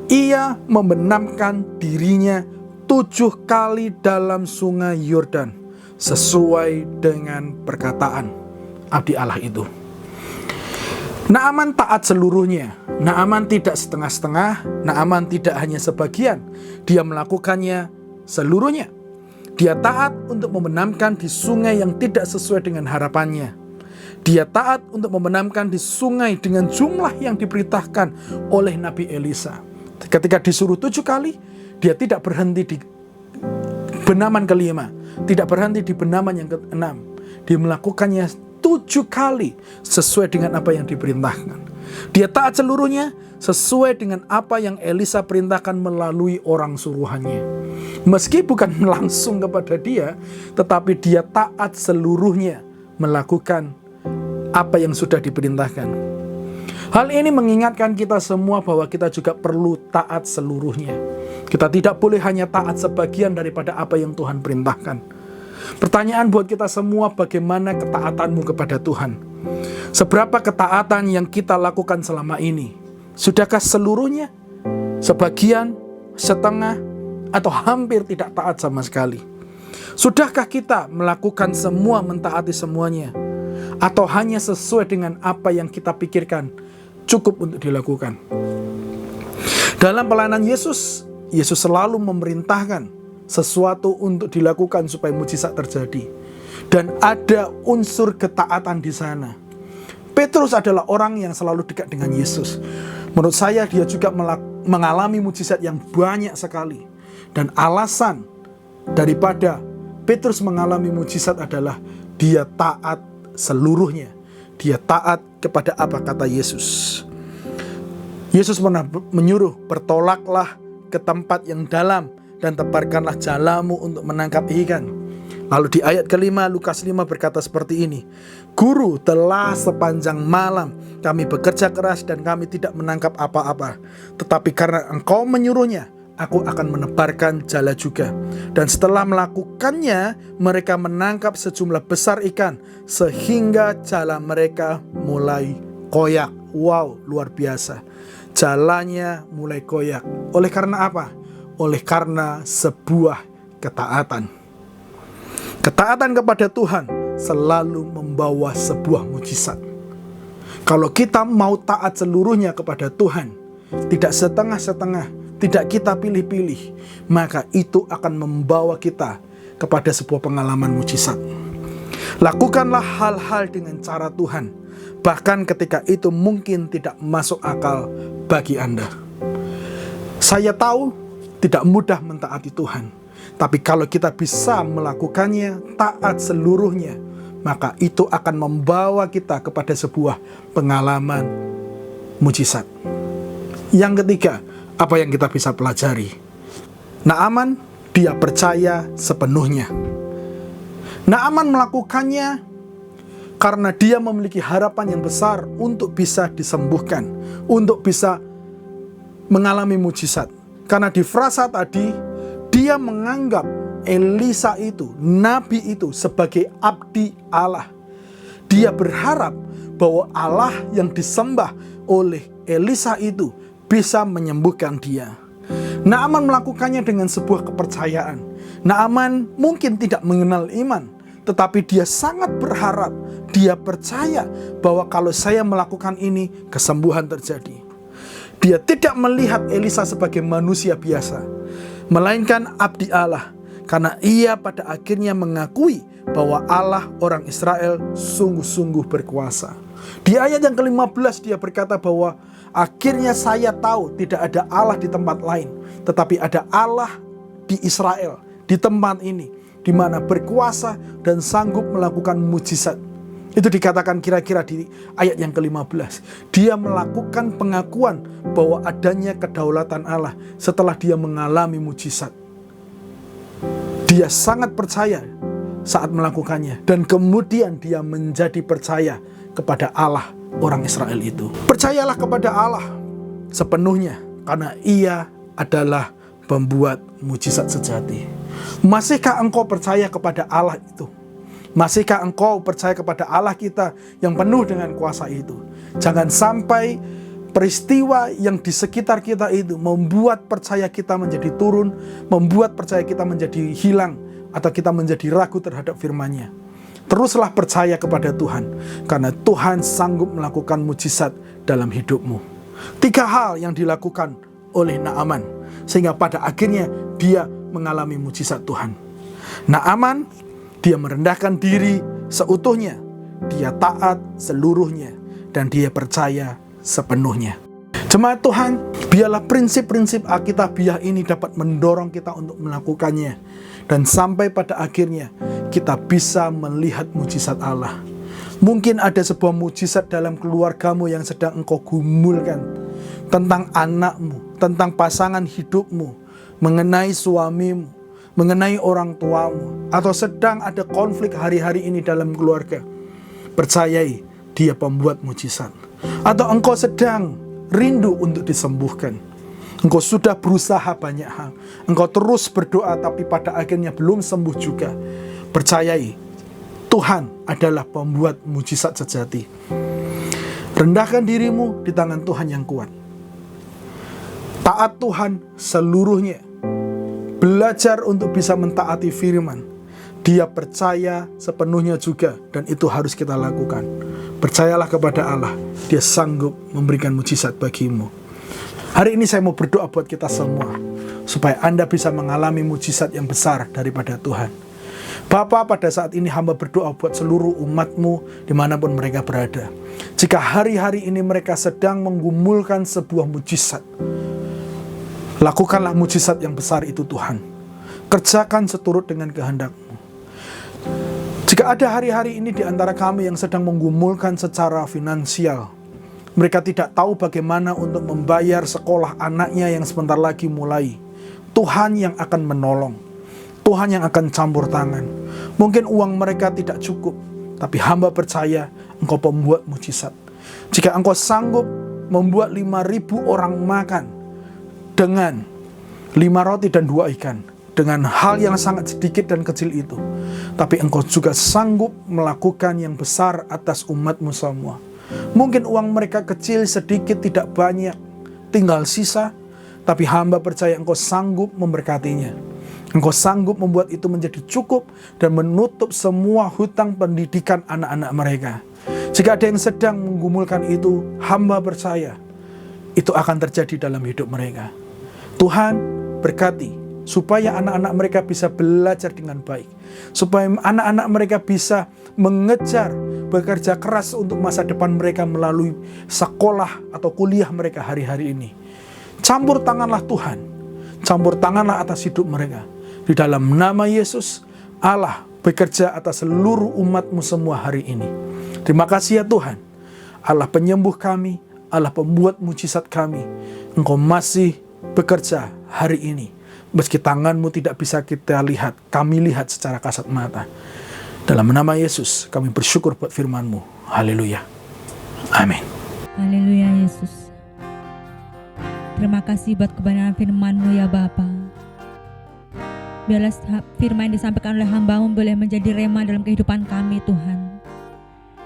ia membenamkan dirinya 7 kali dalam sungai Yordan sesuai dengan perkataan abdi Allah itu. Naaman taat seluruhnya. Naaman tidak setengah-setengah, Naaman tidak hanya sebagian. Dia melakukannya seluruhnya. Dia taat untuk membenamkan di sungai yang tidak sesuai dengan harapannya. Dia taat untuk membenamkan di sungai dengan jumlah yang diberitakan oleh Nabi Elisa. Ketika disuruh 7 kali, dia tidak berhenti di benaman kelima, tidak berhenti di benaman yang keenam. Dia melakukannya 7 kali sesuai dengan apa yang diperintahkan. Dia taat seluruhnya sesuai dengan apa yang Elisa perintahkan melalui orang suruhannya. Meski bukan langsung kepada dia, tetapi dia taat seluruhnya melakukan apa yang sudah diperintahkan. Hal ini mengingatkan kita semua bahwa kita juga perlu taat seluruhnya. Kita tidak boleh hanya taat sebagian daripada apa yang Tuhan perintahkan. Pertanyaan buat kita semua, bagaimana ketaatanmu kepada Tuhan? Seberapa ketaatan yang kita lakukan selama ini? Sudahkah seluruhnya? Sebagian? Setengah? Atau hampir tidak taat sama sekali? Sudahkah kita melakukan semua, mentaati semuanya? Atau hanya sesuai dengan apa yang kita pikirkan cukup untuk dilakukan? Dalam pelayanan Yesus, Yesus selalu memerintahkan sesuatu untuk dilakukan supaya mujizat terjadi. Dan ada unsur ketaatan di sana. Petrus adalah orang yang selalu dekat dengan Yesus. Menurut saya dia juga mengalami mujizat yang banyak sekali. Dan alasan daripada Petrus mengalami mujizat adalah dia taat seluruhnya. Dia taat kepada apa kata Yesus. Yesus pernah menyuruh, bertolaklah ke tempat yang dalam dan tebarkanlah jalamu untuk menangkap ikan. Lalu di ayat kelima Lukas 5 berkata seperti ini, Guru, telah sepanjang malam kami bekerja keras dan kami tidak menangkap apa-apa. Tetapi karena engkau menyuruhnya, aku akan menebarkan jala juga. Dan setelah melakukannya, mereka menangkap sejumlah besar ikan, sehingga jala mereka mulai koyak. Wow, luar biasa. Jalannya mulai koyak. Oleh karena apa? Oleh karena sebuah ketaatan. Ketaatan kepada Tuhan selalu membawa sebuah mujizat. Kalau kita mau taat seluruhnya kepada Tuhan, tidak setengah-setengah, tidak kita pilih-pilih, maka itu akan membawa kita kepada sebuah pengalaman mujizat. Lakukanlah hal-hal dengan cara Tuhan, bahkan ketika itu mungkin tidak masuk akal bagi Anda. Saya tahu tidak mudah mentaati Tuhan, tapi kalau kita bisa melakukannya taat seluruhnya, maka itu akan membawa kita kepada sebuah pengalaman mujizat. Yang ketiga, apa yang kita bisa pelajari? Naaman, dia percaya sepenuhnya. Naaman melakukannya karena dia memiliki harapan yang besar untuk bisa disembuhkan, untuk bisa mengalami mujizat. Karena di frasa tadi, dia menganggap Elisa itu, nabi itu, sebagai abdi Allah. Dia berharap bahwa Allah yang disembah oleh Elisa itu bisa menyembuhkan dia. Naaman melakukannya dengan sebuah kepercayaan. Naaman mungkin tidak mengenal iman, tetapi dia sangat berharap, dia percaya bahwa kalau saya melakukan ini, kesembuhan terjadi. Dia tidak melihat Elisa sebagai manusia biasa, melainkan abdi Allah, karena ia pada akhirnya mengakui bahwa Allah orang Israel sungguh-sungguh berkuasa. Di ayat yang ke-15 dia berkata bahwa akhirnya saya tahu tidak ada Allah di tempat lain, tetapi ada Allah di Israel, di tempat ini, di mana berkuasa dan sanggup melakukan mujizat. Itu dikatakan kira-kira di ayat yang ke-15. Dia melakukan pengakuan bahwa adanya kedaulatan Allah setelah dia mengalami mujizat. Dia sangat percaya saat melakukannya, dan kemudian dia menjadi percaya kepada Allah orang Israel itu. Percayalah kepada Allah sepenuhnya, karena ia adalah pembuat mujizat sejati. Masihkah engkau percaya kepada Allah itu? Masihkah engkau percaya kepada Allah kita yang penuh dengan kuasa itu? Jangan sampai peristiwa yang di sekitar kita itu membuat percaya kita menjadi turun, membuat percaya kita menjadi hilang, atau kita menjadi ragu terhadap firman-Nya. Teruslah percaya kepada Tuhan, karena Tuhan sanggup melakukan mujizat dalam hidupmu. 3 hal yang dilakukan oleh Naaman, sehingga pada akhirnya dia mengalami mujizat Tuhan. Naaman, dia merendahkan diri seutuhnya, dia taat seluruhnya, dan dia percaya sepenuhnya. Jemaat Tuhan, biarlah prinsip-prinsip Alkitabiah ini dapat mendorong kita untuk melakukannya, dan sampai pada akhirnya kita bisa melihat mujizat Allah. Mungkin ada sebuah mujizat dalam keluargamu yang sedang engkau gumulkan, tentang anakmu, tentang pasangan hidupmu, mengenai suamimu, mengenai orang tuamu, atau sedang ada konflik hari-hari ini dalam keluarga. Percayai, dia pembuat mujizat. Atau engkau sedang rindu untuk disembuhkan, engkau sudah berusaha banyak hal, engkau terus berdoa tapi pada akhirnya belum sembuh juga. Percayai, Tuhan adalah pembuat mujizat sejati. Rendahkan dirimu di tangan Tuhan yang kuat. Taat Tuhan seluruhnya. Belajar untuk bisa mentaati firman. Dia percaya sepenuhnya juga, dan itu harus kita lakukan. Percayalah kepada Allah, dia sanggup memberikan mujizat bagimu. Hari ini saya mau berdoa buat kita semua, supaya Anda bisa mengalami mujizat yang besar daripada Tuhan. Bapa, pada saat ini hamba berdoa buat seluruh umat-Mu dimanapun mereka berada. Jika hari-hari ini mereka sedang menggumulkan sebuah mujizat, lakukanlah mujizat yang besar itu Tuhan. Kerjakan seturut dengan kehendak-Mu. Jika ada hari-hari ini di antara kami yang sedang menggumulkan secara finansial, mereka tidak tahu bagaimana untuk membayar sekolah anaknya yang sebentar lagi mulai, Tuhan yang akan menolong, Tuhan yang akan campur tangan. Mungkin uang mereka tidak cukup, tapi hamba percaya Engkau pembuat mujizat. Jika Engkau sanggup membuat 5.000 orang makan dengan 5 roti dan 2 ikan, dengan hal yang sangat sedikit dan kecil itu, tapi Engkau juga sanggup melakukan yang besar atas umat-Mu semua. Mungkin uang mereka kecil, sedikit, tidak banyak, tinggal sisa, tapi hamba percaya Engkau sanggup memberkatinya. Engkau sanggup membuat itu menjadi cukup dan menutup semua hutang pendidikan anak-anak mereka. Jika ada yang sedang menggumulkan itu, hamba percaya itu akan terjadi dalam hidup mereka. Tuhan berkati supaya anak-anak mereka bisa belajar dengan baik, supaya anak-anak mereka bisa mengejar, bekerja keras untuk masa depan mereka melalui sekolah atau kuliah mereka hari-hari ini. Campur tanganlah Tuhan, campur tanganlah atas hidup mereka. Di dalam nama Yesus, Allah bekerja atas seluruh umat-Mu semua hari ini. Terima kasih ya Tuhan, Allah penyembuh kami, Allah pembuat mujizat kami. Engkau masih bekerja hari ini. Meski tangan-Mu tidak bisa kita lihat, kami lihat secara kasat mata. Dalam nama Yesus, kami bersyukur buat firman-Mu. Haleluya. Amin. Haleluya Yesus. Terima kasih buat kebenaran firman-Mu ya Bapa. Biarlah firman yang disampaikan oleh hamba-Mu boleh menjadi rema dalam kehidupan kami Tuhan.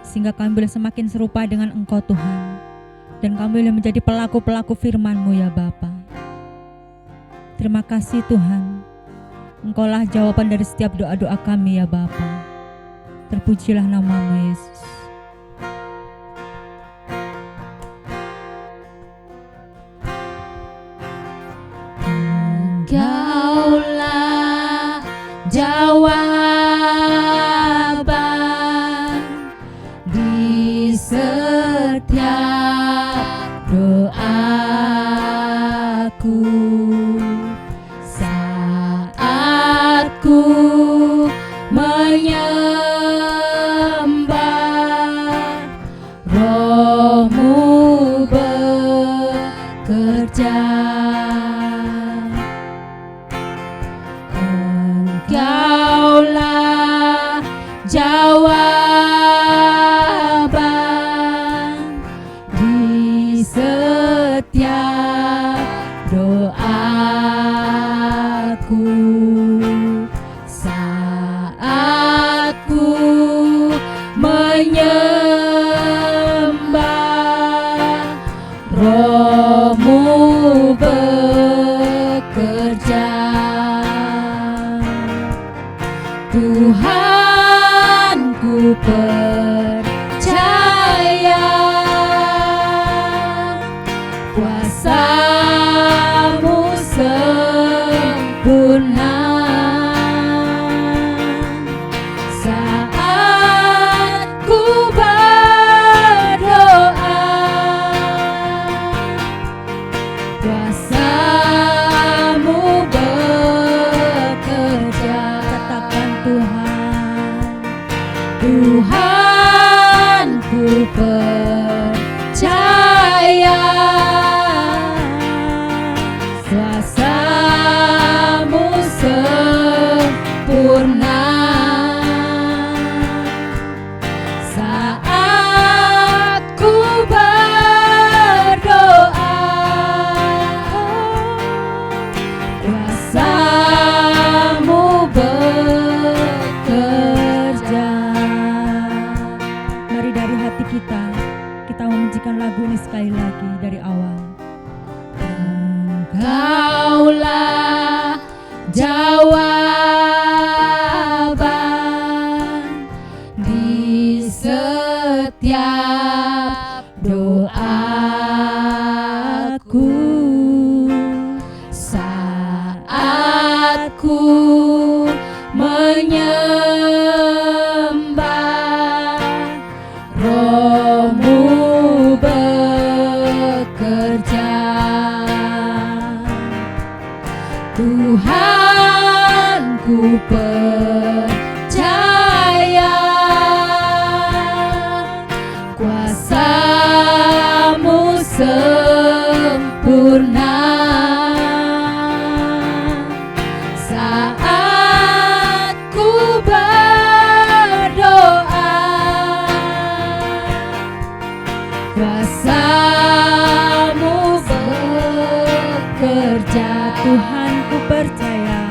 Sehingga kami boleh semakin serupa dengan Engkau Tuhan. Dan kami boleh menjadi pelaku-pelaku firman-Mu ya Bapa. Terima kasih Tuhan. Engkaulah jawaban dari setiap doa-doa kami ya Bapa. Terpujilah nama-Mu Yesus. Engkaulah jawaban di setiap doaku saat ku menyembah. Roh-Mu bekerja. Engkaulah jawaban di setiap doaku saat ku menyembah. Roh-Mu bekerja. Tuhan, ku percaya kuasa-Mu sempurna saat ku berdoa. Kuasa-Mu bekerja. Katakan Tuhan, ku percaya kuasa-Mu sempurna saat ku berdoa. Kuasa-Mu bekerja. Mari dari hati kita menyanyikan lagu ini sekali lagi dari awal. Engkaulah jawaban di setiap doaku saat ku menyembah. Roh-Mu bekerja. Tuhan, ku percaya kuasa-Mu sempurna saat ku berdoa. Kuasa-Mu bekerja. Tuhan, ku percaya.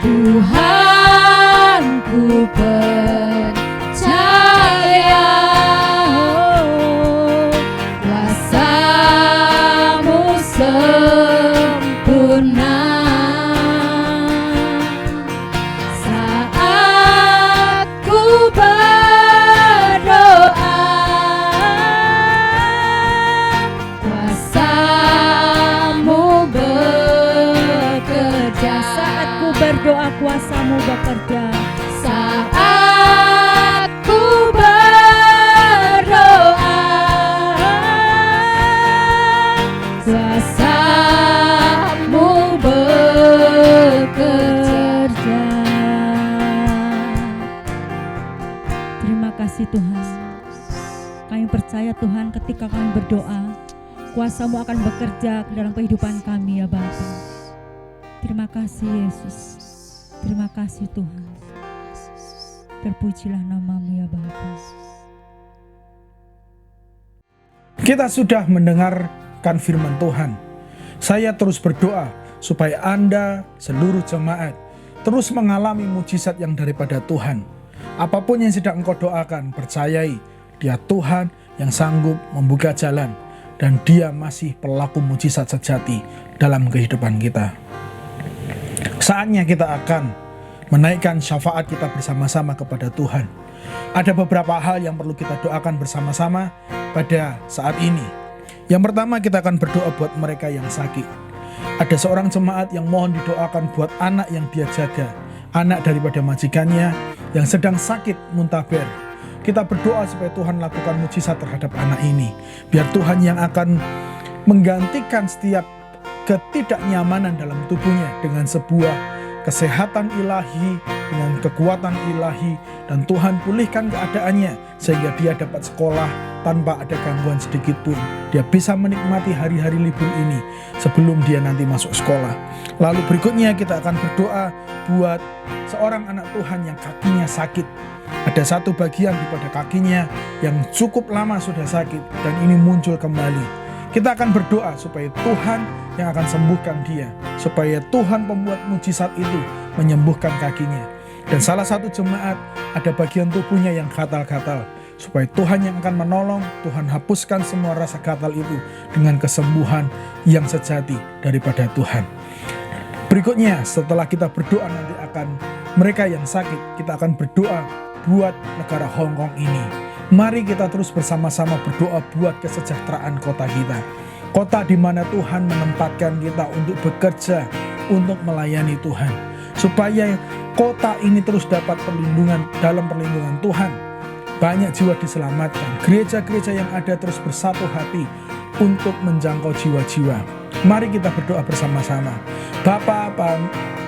Tuhan, ku percaya kuasa-Mu sempurna saat ku berdoa. Kuasa-Mu bekerja Saat ku berdoa, kuasa-Mu bekerja. saat ku berdoa. Kuasa-Mu bekerja. Terima kasih Tuhan. Kami percaya percaya Tuhan ketika kami berdoa, kuasa-Mu akan bekerja dalam kehidupan kami ya Bapa. Terima kasih Yesus. Terima kasih Tuhan. Terpujilah nama-Mu ya Bapa. Kita sudah mendengarkan firman Tuhan. Saya terus berdoa supaya Anda, seluruh jemaat, terus mengalami mujizat yang daripada Tuhan. Apapun yang sedang engkau doakan, percayai Dia Tuhan yang sanggup membuka jalan, dan Dia masih pelaku mujizat sejati dalam kehidupan kita. Saatnya kita akan menaikkan syafaat kita bersama-sama kepada Tuhan. Ada beberapa hal yang perlu kita doakan bersama-sama pada saat ini. Yang pertama, kita akan berdoa buat mereka yang sakit. Ada seorang jemaat yang mohon didoakan buat anak yang dia jaga, anak daripada majikannya yang sedang sakit muntaber. Kita berdoa supaya Tuhan lakukan mujizat terhadap anak ini. Biar Tuhan yang akan menggantikan setiap ketidaknyamanan dalam tubuhnya dengan sebuah kesehatan ilahi, dengan kekuatan ilahi, dan Tuhan pulihkan keadaannya sehingga dia dapat sekolah tanpa ada gangguan sedikit pun. Dia bisa menikmati hari-hari libur ini sebelum dia nanti masuk sekolah. Lalu berikutnya kita akan berdoa buat seorang anak Tuhan yang kakinya sakit. Ada satu bagian daripada kakinya yang cukup lama sudah sakit dan ini muncul kembali. Kita akan berdoa supaya Tuhan yang akan sembuhkan dia, supaya Tuhan pembuat mujizat itu menyembuhkan kakinya. Dan salah satu jemaat ada bagian tubuhnya yang gatal-gatal, supaya Tuhan yang akan menolong, Tuhan hapuskan semua rasa gatal itu dengan kesembuhan yang sejati daripada Tuhan. Berikutnya, setelah kita berdoa nanti akan mereka yang sakit, kita akan berdoa buat negara Hong Kong ini. Mari kita terus bersama-sama berdoa buat kesejahteraan kota kita. Kota di mana Tuhan menempatkan kita untuk bekerja, untuk melayani Tuhan. Supaya kota ini terus dapat dalam perlindungan Tuhan. Banyak jiwa diselamatkan. Gereja-gereja yang ada terus bersatu hati untuk menjangkau jiwa-jiwa. Mari kita berdoa bersama-sama. Bapa,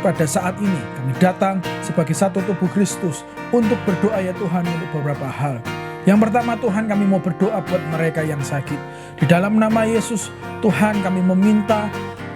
pada saat ini kami datang sebagai satu tubuh Kristus untuk berdoa ya Tuhan untuk beberapa hal. Yang pertama, Tuhan, kami mau berdoa buat mereka yang sakit. Di dalam nama Yesus, Tuhan, kami meminta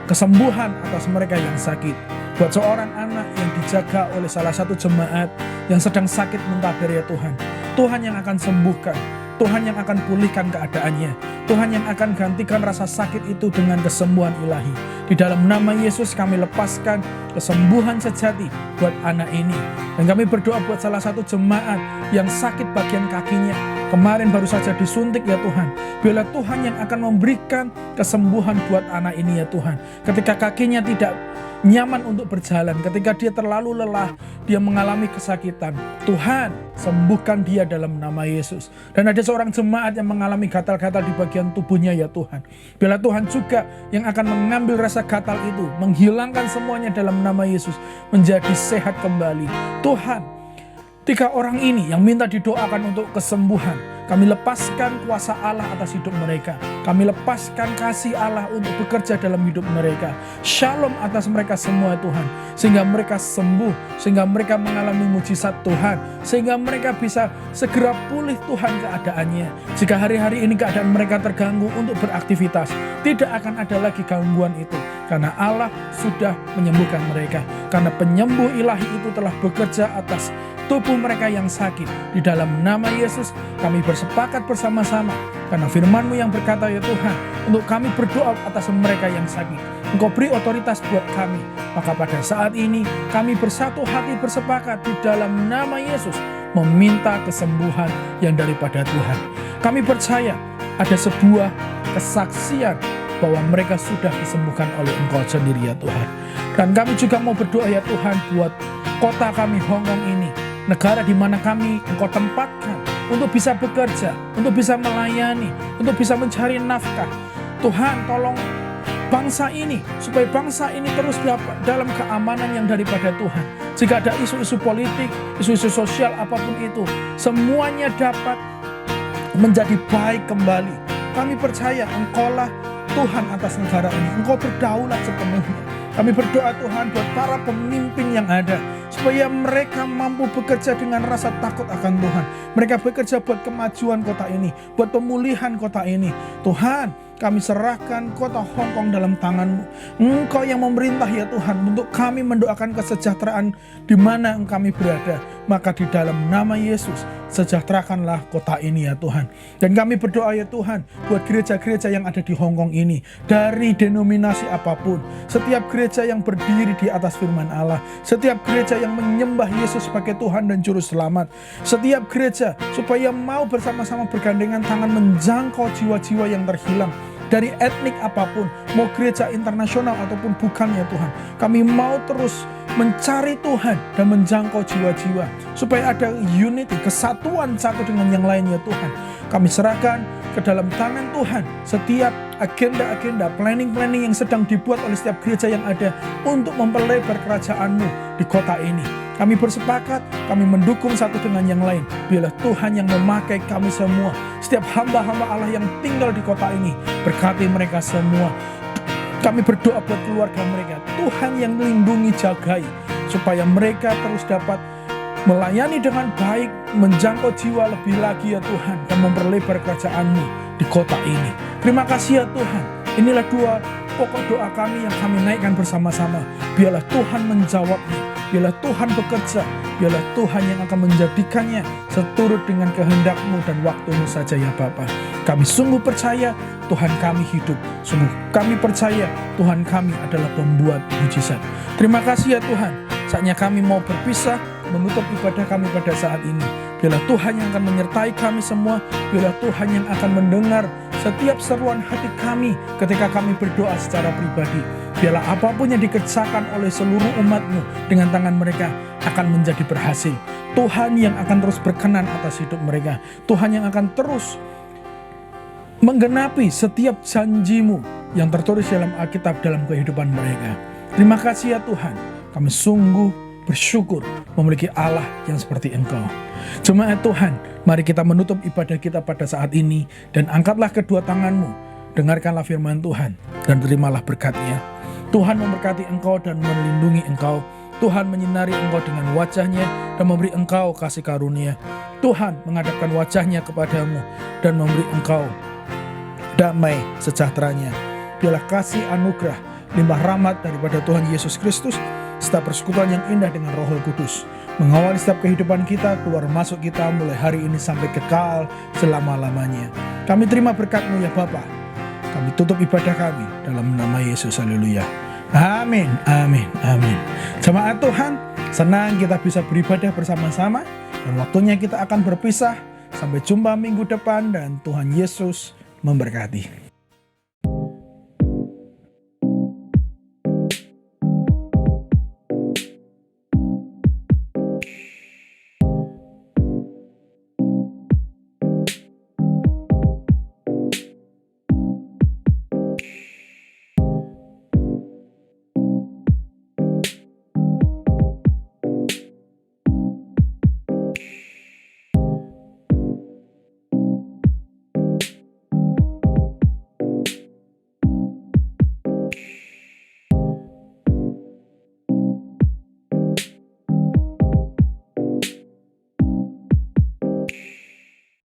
kesembuhan atas mereka yang sakit. Buat seorang anak yang dijaga oleh salah satu jemaat yang sedang sakit muntaber ya Tuhan. Tuhan yang akan sembuhkan. Tuhan yang akan pulihkan keadaannya. Tuhan yang akan gantikan rasa sakit itu dengan kesembuhan ilahi. Di dalam nama Yesus kami lepaskan kesembuhan sejati buat anak ini. Dan kami berdoa buat salah satu jemaat yang sakit bagian kakinya. Kemarin baru saja disuntik ya Tuhan. Biarlah Tuhan yang akan memberikan kesembuhan buat anak ini ya Tuhan. Ketika kakinya tidak nyaman untuk berjalan, ketika dia terlalu lelah, dia mengalami kesakitan, Tuhan sembuhkan dia dalam nama Yesus. Dan ada seorang jemaat yang mengalami gatal-gatal di bagian tubuhnya ya Tuhan. Biarlah Tuhan juga yang akan mengambil rasa gatal itu, menghilangkan semuanya dalam nama Yesus, menjadi sehat kembali. Tuhan, 3 orang ini yang minta didoakan untuk kesembuhan, kami lepaskan kuasa Allah atas hidup mereka. Kami lepaskan kasih Allah untuk bekerja dalam hidup mereka. Shalom atas mereka semua Tuhan. Sehingga mereka sembuh. Sehingga mereka mengalami mujizat Tuhan. Sehingga mereka bisa segera pulih Tuhan keadaannya. Jika hari-hari ini keadaan mereka terganggu untuk beraktivitas, tidak akan ada lagi gangguan itu. Karena Allah sudah menyembuhkan mereka. Karena penyembuh ilahi itu telah bekerja atas tubuh mereka yang sakit. Di dalam nama Yesus kami bersepakat bersama-sama, karena firman-Mu yang berkata ya Tuhan, untuk kami berdoa atas mereka yang sakit. Engkau beri otoritas buat kami. Maka pada saat ini kami bersatu hati bersepakat di dalam nama Yesus meminta kesembuhan yang daripada Tuhan. Kami percaya ada sebuah kesaksian bahwa mereka sudah disembuhkan oleh Engkau sendiri ya Tuhan. Dan kami juga mau berdoa ya Tuhan buat kota kami Hong Kong ini, negara di mana kami Engkau tempatkan untuk bisa bekerja, untuk bisa melayani, untuk bisa mencari nafkah. Tuhan, tolong bangsa ini, supaya bangsa ini terus dalam keamanan yang daripada Tuhan. Jika ada isu-isu politik, isu-isu sosial apapun itu, semuanya dapat menjadi baik kembali. Kami percaya Engkau lah Tuhan atas negara ini. Engkau berdaulat sepenuhnya. Kami berdoa Tuhan buat para pemimpin yang ada, supaya mereka mampu bekerja dengan rasa takut akan Tuhan. Mereka bekerja buat kemajuan kota ini, buat pemulihan kota ini. Tuhan, kami serahkan kota Hong Kong dalam tangan-Mu. Engkau yang memerintah ya Tuhan, untuk kami mendoakan kesejahteraan di mana kami berada. Maka di dalam nama Yesus, sejahterakanlah kota ini ya Tuhan. Dan kami berdoa ya Tuhan, buat gereja-gereja yang ada di Hong Kong ini, dari denominasi apapun, setiap gereja yang berdiri di atas firman Allah, setiap gereja yang menyembah Yesus sebagai Tuhan dan Juru Selamat, setiap gereja supaya mau bersama-sama bergandengan tangan menjangkau jiwa-jiwa yang terhilang, dari etnik apapun, mau gereja internasional ataupun bukan ya Tuhan. Kami mau terus mencari Tuhan dan menjangkau jiwa-jiwa, supaya ada unity, kesatuan satu dengan yang lain ya Tuhan. Kami serahkan ke dalam tangan Tuhan setiap agenda-agenda, planning-planning yang sedang dibuat oleh setiap gereja yang ada untuk memperlebar kerajaan-Mu di kota ini. Kami bersepakat, kami mendukung satu dengan yang lain. Biarlah Tuhan yang memakai kami semua, setiap hamba-hamba Allah yang tinggal di kota ini. Berkati mereka semua. Kami berdoa buat keluarga mereka, Tuhan yang melindungi, jagai, supaya mereka terus dapat melayani dengan baik, menjangkau jiwa lebih lagi ya Tuhan, dan memperlebar kerajaan-Mu di kota ini. Terima kasih ya Tuhan. Inilah dua pokok doa kami yang kami naikkan bersama-sama. Biarlah Tuhan menjawabnya, biarlah Tuhan bekerja, biarlah Tuhan yang akan menjadikannya seturut dengan kehendak-Mu dan waktu-Mu saja ya Bapa. Kami sungguh percaya Tuhan kami hidup, sungguh kami percaya Tuhan kami adalah pembuat mujizat. Terima kasih ya Tuhan, saatnya kami mau berpisah, menutup ibadah kami pada saat ini. Biarlah Tuhan yang akan menyertai kami semua, biarlah Tuhan yang akan mendengar setiap seruan hati kami ketika kami berdoa secara pribadi. Biarlah apapun yang dikerjakan oleh seluruh umat-Mu dengan tangan mereka akan menjadi berhasil. Tuhan yang akan terus berkenan atas hidup mereka. Tuhan yang akan terus menggenapi setiap janji-Mu yang tertulis dalam Alkitab dalam kehidupan mereka. Terima kasih ya Tuhan, kami sungguh bersyukur memiliki Allah yang seperti Engkau. Jemaat Tuhan, mari kita menutup ibadah kita pada saat ini, dan angkatlah kedua tangan-Mu, dengarkanlah firman Tuhan, dan terimalah berkat-Nya. Tuhan memberkati engkau dan melindungi engkau. Tuhan menyinari engkau dengan wajah-Nya dan memberi engkau kasih karunia. Tuhan menghadapkan wajah-Nya kepadamu dan memberi engkau damai sejahtera-Nya. Biarlah kasih anugerah, limpah rahmat daripada Tuhan Yesus Kristus, serta persekutuan yang indah dengan Roh Kudus mengawali setiap kehidupan kita, keluar masuk kita mulai hari ini sampai kekal selama-lamanya. Kami terima berkat-Mu ya Bapa. Kami tutup ibadah kami dalam nama Yesus. Haleluya. Amin, amin, amin. Jemaat Tuhan, senang kita bisa beribadah bersama-sama, dan waktunya kita akan berpisah. Sampai jumpa minggu depan, dan Tuhan Yesus memberkati.